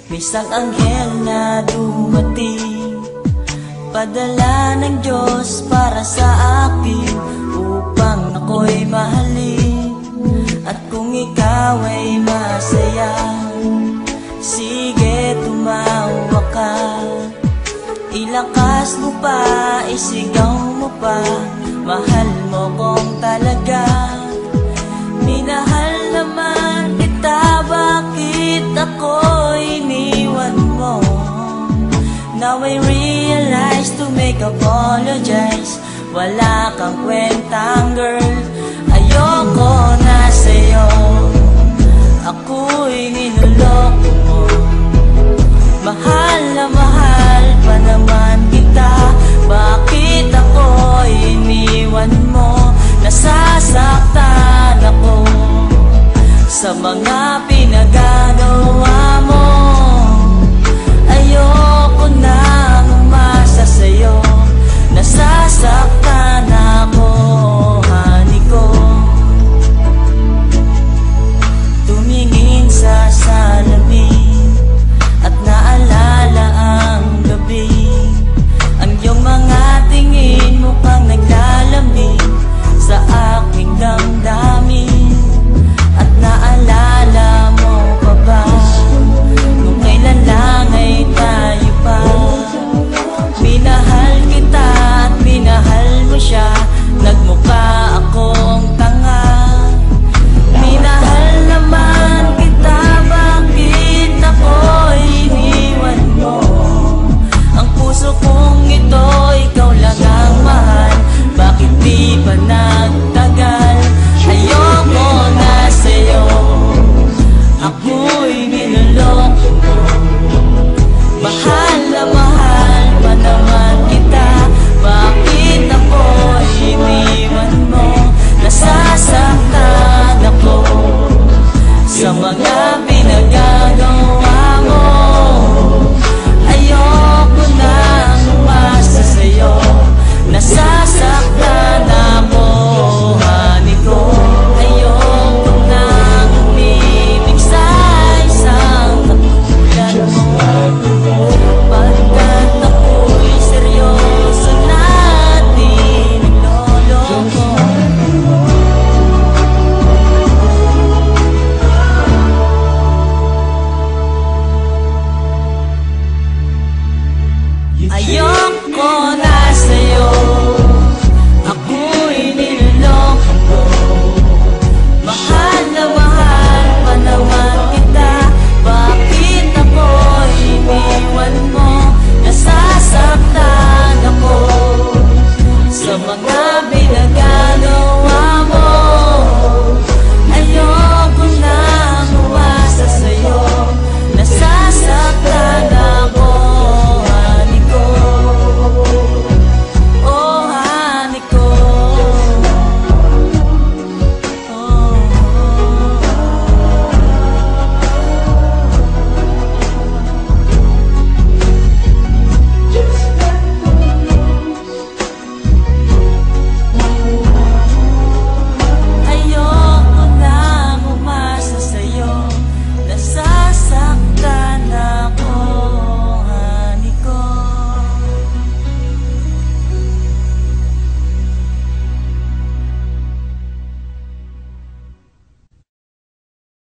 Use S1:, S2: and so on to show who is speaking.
S1: May isang anghel na dumating, padala ng Diyos para sa akin, upang ako'y mahalin. At kung ikaw ay masaya, sige tumawa ka. Ilakas mo pa, isigaw mo pa, mahal mo kong talaga. Minahal naman kita, bakit ako iniwan mo? Now I realize to make apologize, wala kang kwentang girl, ayoko na sa'yo. Ako'y niloloko mo, mahal na mahal pa naman kita, bakit ako iniwan mo? Nasasaktan ako sa mga pinagagawa mo. Ayoko nang umasa sa'yo, nasasaktan ako, honey ko. Tumingin sa salamin at naalala ang gabi, ang iyong mga tingin mukhang naglalamig sa aking damdamin. At naalala mo pa ba nung kailan lang ay tayo pa? Minahal kita at minahal mo siya, nagmukha akong tanga. Minahal naman kita, bakit ako iniwan mo? Ang puso kong ito, ikaw lang ang mahal, bakit di ba nagtagal? Ayoko na sa'yo, ako'y niloloko mo. Mahal na mahal pa naman kita, bakit ako iniwan mo? Nasasaktan ako sa mga pinagagawa mo. Ayoko nang umasa sa'yo, nasasaktan ako, honey ko. Ayoko nang umibig sa isang katulad mo, pagkat ako'y seryoso na di nagloloko. Ayoko na